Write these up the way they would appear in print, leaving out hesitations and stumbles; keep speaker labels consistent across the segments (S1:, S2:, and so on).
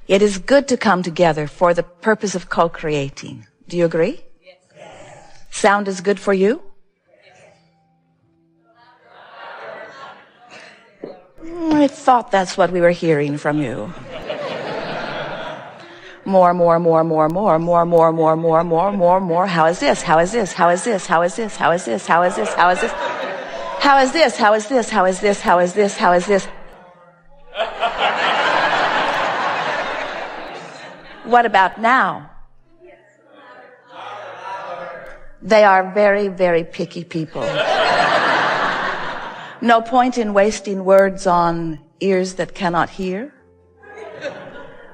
S1: It is good to come together for the purpose of co-creating. Do you agree? Yes. Sound is good for you? I thought that's what we were hearing from you. More. How is this? How is this? How is this? How is this? How is this? How is this? How is this? How is this? How is this? How is this? How is this? How is this? What about now? They are very, very picky people. No point in wasting words on ears that cannot hear.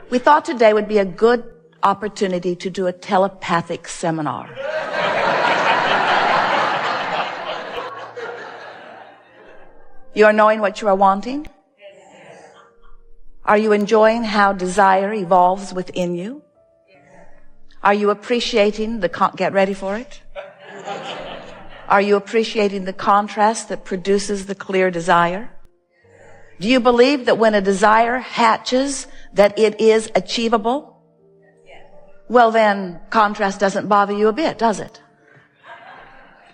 S1: We thought today would be a good opportunity to do a telepathic seminar. You are knowing what you are wanting? Are you enjoying how desire evolves within you? Are you appreciating get ready for it? Are you appreciating the contrast that produces the clear desire? Do you believe that when a desire hatches, that it is achievable? Well, then contrast doesn't bother you a bit, does it?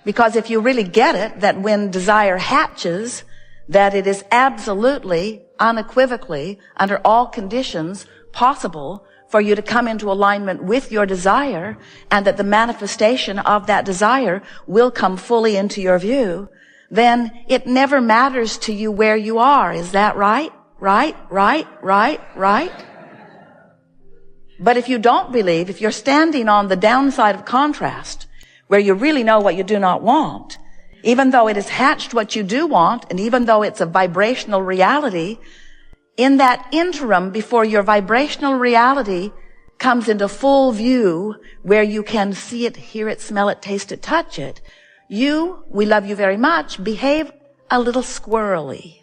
S1: Because if you really get it, that when desire hatches, that it is absolutely, unequivocally, under all conditions possible for you to come into alignment with your desire, and that the manifestation of that desire will come fully into your view, then it never matters to you where you are. Is that right? Right? But if you don't believe, if you're standing on the downside of contrast, where you really know what you do not want, even though it has hatched what you do want, and even though it's a vibrational reality, in that interim before your vibrational reality comes into full view, where you can see it, hear it, smell it, taste it, touch it, we love you very much, behave a little squirrely.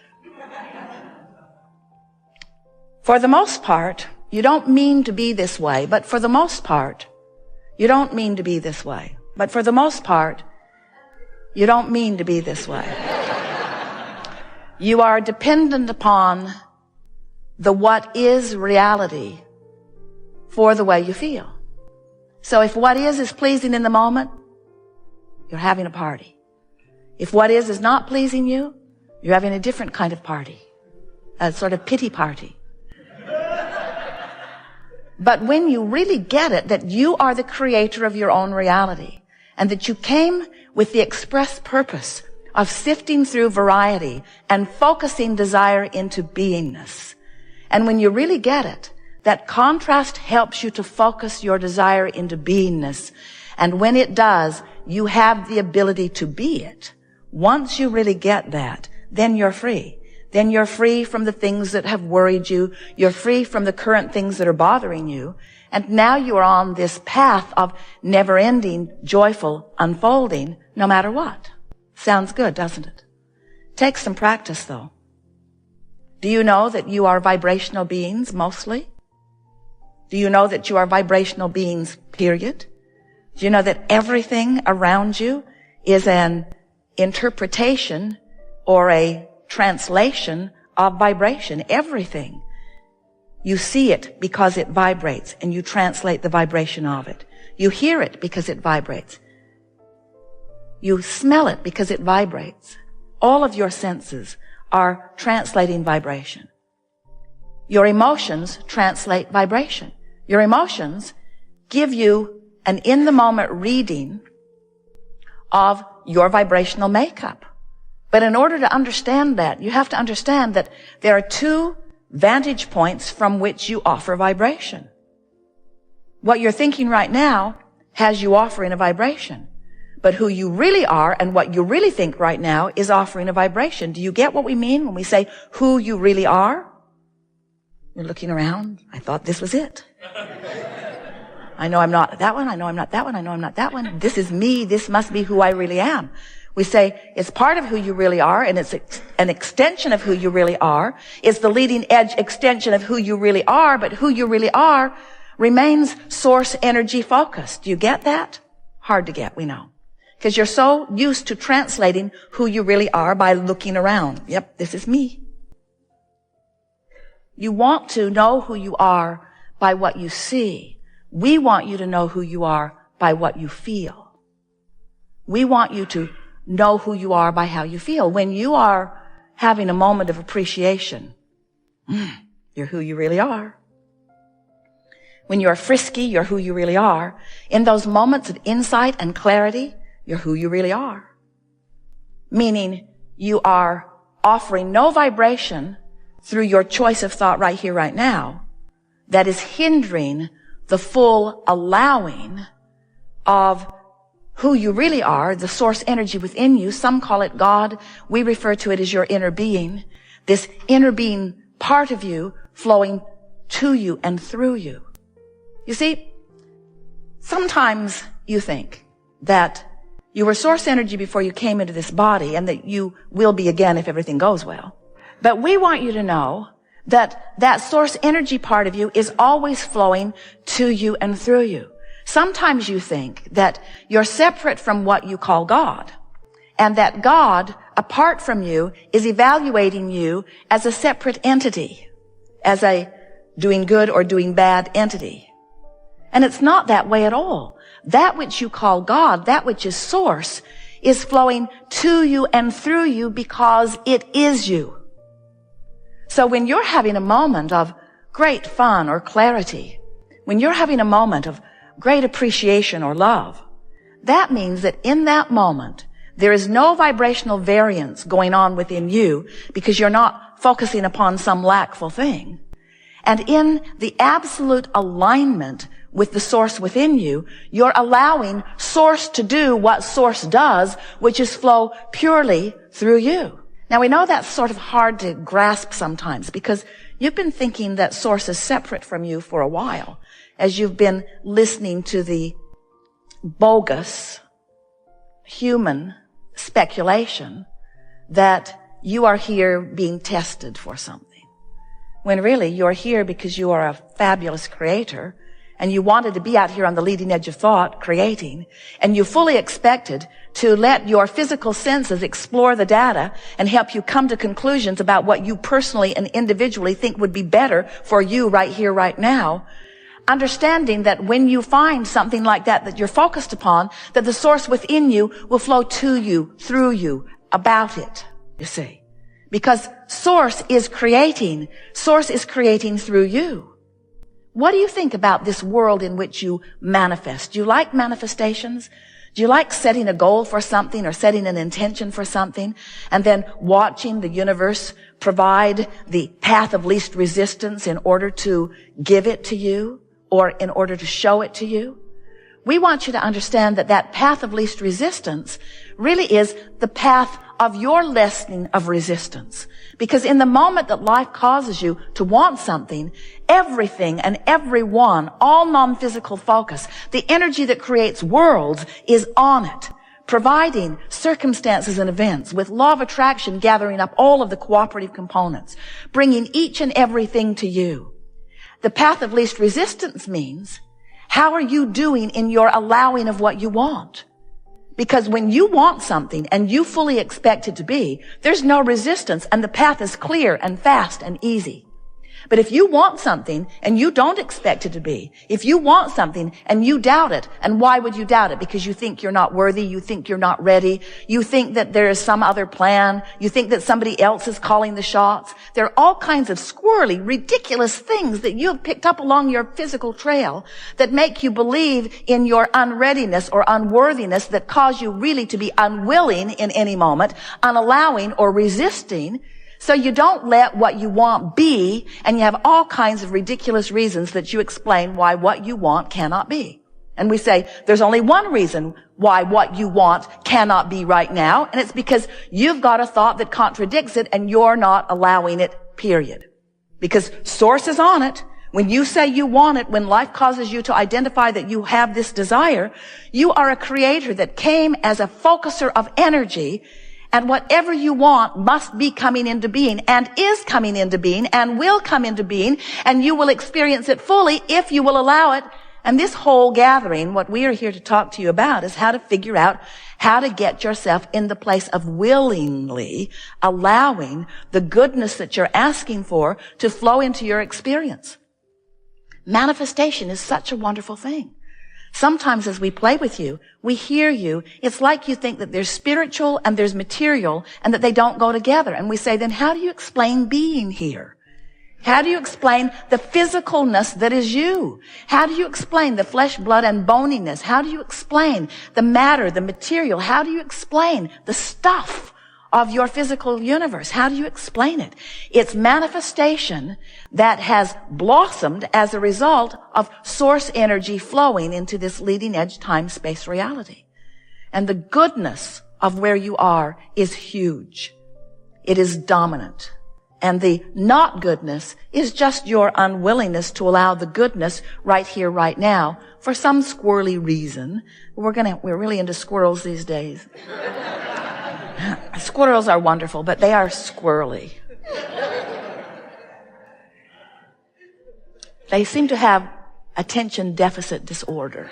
S1: For the most part, you don't mean to be this way, but for the most part, you don't mean to be this way. But for the most part, you don't mean to be this way. You are dependent upon the what is reality for the way you feel. So if what is pleasing in the moment, you're having a party. If what is not pleasing you, you're having a different kind of party, a sort of pity party. But when you really get it, that you are the creator of your own reality, and that you came with the express purpose of sifting through variety and focusing desire into beingness. And when you really get it, that contrast helps you to focus your desire into beingness. And when it does, you have the ability to be it. Once you really get that, then you're free. Then you're free from the things that have worried you. You're free from the current things that are bothering you. And now you are on this path of never-ending, joyful unfolding, no matter what. Sounds good, doesn't it? Takes some practice, though. Do you know that you are vibrational beings, mostly? Do you know that you are vibrational beings, period? Do you know that everything around you is an interpretation or a translation of vibration? Everything. You see it because it vibrates, and you translate the vibration of it. You hear it because it vibrates. You smell it because it vibrates. All of your senses are translating vibration. Your emotions translate vibration. Your emotions give you an in-the-moment reading of your vibrational makeup. But in order to understand that, you have to understand that there are two vantage points from which you offer vibration. What you're thinking right now has you offering a vibration. But who you really are and what you really think right now is offering a vibration. Do you get what we mean when we say who you really are? You're looking around. I thought this was it. I know I'm not that one. I know I'm not that one. I know I'm not that one. This is me. This must be who I really am. We say it's part of who you really are, and it's an extension of who you really are. It's the leading edge extension of who you really are, but who you really are remains source energy focused. Do you get that? Hard to get, we know. Because you're so used to translating who you really are by looking around. Yep, this is me. You want to know who you are by what you see. We want you to know who you are by what you feel. We want you to know who you are by how you feel. When you are having a moment of appreciation, you're who you really are. When you're frisky, you're who you really are. In those moments of insight and clarity, you're who you really are. Meaning you are offering no vibration through your choice of thought right here, right now, that is hindering the full allowing of who you really are, the source energy within you. Some call it God. We refer to it as your inner being. This inner being part of you flowing to you and through you. You see, sometimes you think that you were source energy before you came into this body and that you will be again if everything goes well. But we want you to know that that source energy part of you is always flowing to you and through you. Sometimes you think that you're separate from what you call God, and that God, apart from you, is evaluating you as a separate entity, as a doing good or doing bad entity. And it's not that way at all. That which you call God, that which is source, is flowing to you and through you because it is you. So when you're having a moment of great fun or clarity, when you're having a moment of great appreciation or love, that means that in that moment, there is no vibrational variance going on within you because you're not focusing upon some lackful thing. And in the absolute alignment with the source within you, you're allowing source to do what source does, which is flow purely through you. Now we know that's sort of hard to grasp sometimes because you've been thinking that source is separate from you for a while as you've been listening to the bogus human speculation that you are here being tested for something. When really you're here because you are a fabulous creator and you wanted to be out here on the leading edge of thought, creating, and you fully expected to let your physical senses explore the data and help you come to conclusions about what you personally and individually think would be better for you right here, right now. Understanding that when you find something like that you're focused upon, that the source within you will flow to you, through you, about it, you see. Because source is creating through you. What do you think about this world in which you manifest? Do you like manifestations? Do you like setting a goal for something or setting an intention for something and then watching the universe provide the path of least resistance in order to give it to you or in order to show it to you? We want you to understand that that path of least resistance really is the path of your lessening of resistance. Because in the moment that life causes you to want something, everything and everyone, all non-physical focus, the energy that creates worlds is on it, providing circumstances and events with law of attraction gathering up all of the cooperative components, bringing each and everything to you. The path of least resistance means, how are you doing in your allowing of what you want? Because when you want something and you fully expect it to be, there's no resistance and the path is clear and fast and easy. But if you want something and you don't expect it to be, if you want something and you doubt it, and why would you doubt it? Because you think you're not worthy, you think you're not ready, you think that there is some other plan, you think that somebody else is calling the shots. There are all kinds of squirrely, ridiculous things that you have picked up along your physical trail that make you believe in your unreadiness or unworthiness that cause you really to be unwilling in any moment, unallowing or resisting. So you don't let what you want be, and you have all kinds of ridiculous reasons that you explain why what you want cannot be. And we say, there's only one reason why what you want cannot be right now, and it's because you've got a thought that contradicts it, and you're not allowing it, period. Because source is on it. When you say you want it, when life causes you to identify that you have this desire, you are a creator that came as a focuser of energy. And whatever you want must be coming into being and is coming into being and will come into being, and you will experience it fully if you will allow it. And this whole gathering, what we are here to talk to you about, is how to figure out how to get yourself in the place of willingly allowing the goodness that you're asking for to flow into your experience. Manifestation is such a wonderful thing. Sometimes as we play with you, we hear you. It's like you think that there's spiritual and there's material and that they don't go together. And we say, then how do you explain being here? How do you explain the physicalness that is you? How do you explain the flesh, blood, and boniness? How do you explain the matter, the material? How do you explain the stuff of your physical universe? How do you explain it? It's manifestation that has blossomed as a result of source energy flowing into this leading edge time-space reality. And the goodness of where you are is huge. It is dominant. And the not goodness is just your unwillingness to allow the goodness right here, right now, for some squirrely reason. We're really into squirrels these days. Squirrels are wonderful, but they are squirrely. They seem to have attention deficit disorder.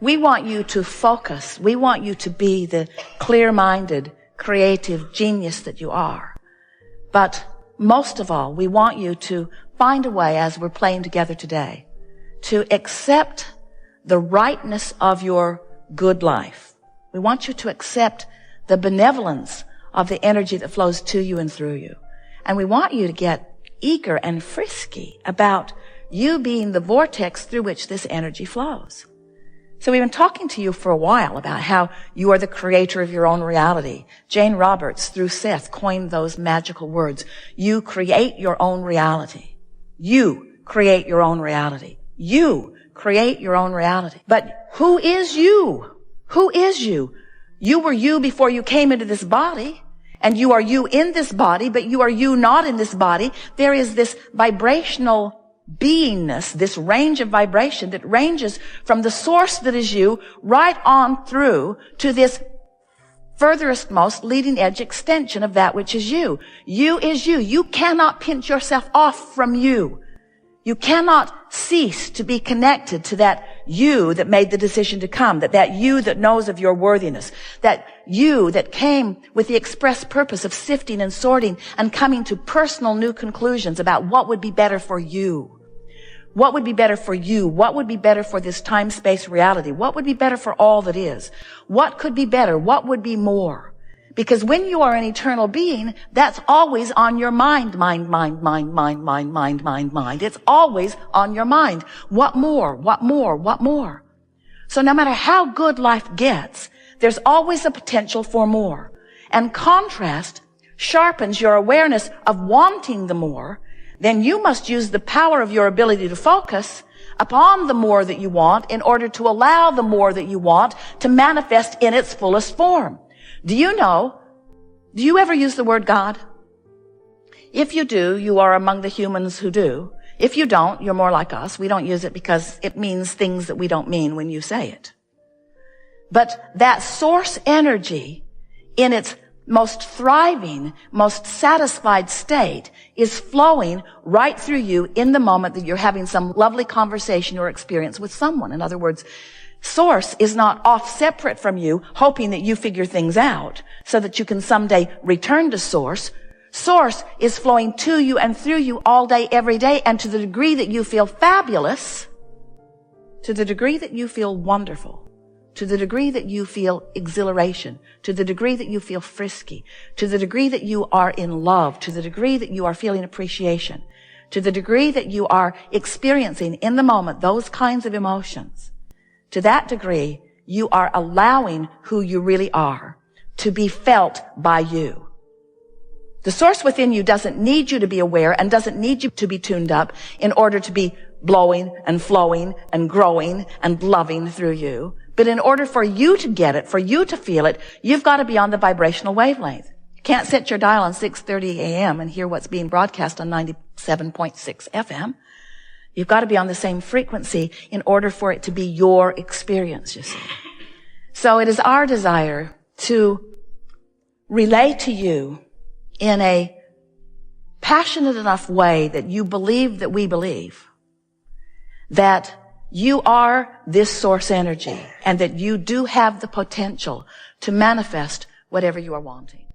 S1: We want you to focus. We want you to be the clear-minded, creative genius that you are. But most of all, we want you to find a way, as we're playing together today, to accept the rightness of your good life. We want you to accept the benevolence of the energy that flows to you and through you. And we want you to get eager and frisky about you being the vortex through which this energy flows. So we've been talking to you for a while about how you are the creator of your own reality. Jane Roberts, through Seth, coined those magical words. You create your own reality. You create your own reality. You create your own reality. But who is you? Who is you? You were you before you came into this body, and you are you in this body, but you are you not in this body. There is this vibrational beingness, this range of vibration that ranges from the source that is you right on through to this furthest most leading edge extension of that which is you. You is you. You cannot pinch yourself off from you. You cannot cease to be connected to that you that made the decision to come, that you that knows of your worthiness, that you that came with the express purpose of sifting and sorting and coming to personal new conclusions about what would be better for you. What would be better for you? What would be better for this time-space reality? What would be better for all that is? What could be better? What would be more? Because when you are an eternal being, that's always on your mind. It's always on your mind. What more? What more? What more? So no matter how good life gets, there's always a potential for more. And contrast sharpens your awareness of wanting the more. Then you must use the power of your ability to focus upon the more that you want in order to allow the more that you want to manifest in its fullest form. Do you ever use the word God? If you do, you are among the humans who do. If you don't, you're more like us. We don't use it because it means things that we don't mean when you say it. But that source energy in its most thriving, most satisfied state is flowing right through you in the moment that you're having some lovely conversation or experience with someone. In other words, source is not off separate from you, hoping that you figure things out so that you can someday return to source. Source is flowing to you and through you all day, every day, and to the degree that you feel fabulous, to the degree that you feel wonderful, to the degree that you feel exhilaration, to the degree that you feel frisky, to the degree that you are in love, to the degree that you are feeling appreciation, to the degree that you are experiencing in the moment those kinds of emotions, to that degree you are allowing who you really are to be felt by you. The source within you doesn't need you to be aware and doesn't need you to be tuned up in order to be blowing and flowing and growing and loving through you. But in order for you to get it, for you to feel it, you've got to be on the vibrational wavelength. You can't set your dial on 6:30 a.m. and hear what's being broadcast on 97.6 FM. You've got to be on the same frequency in order for it to be your experience, you see. So it is our desire to relay to you in a passionate enough way that you believe that we believe that you are this source energy and that you do have the potential to manifest whatever you are wanting.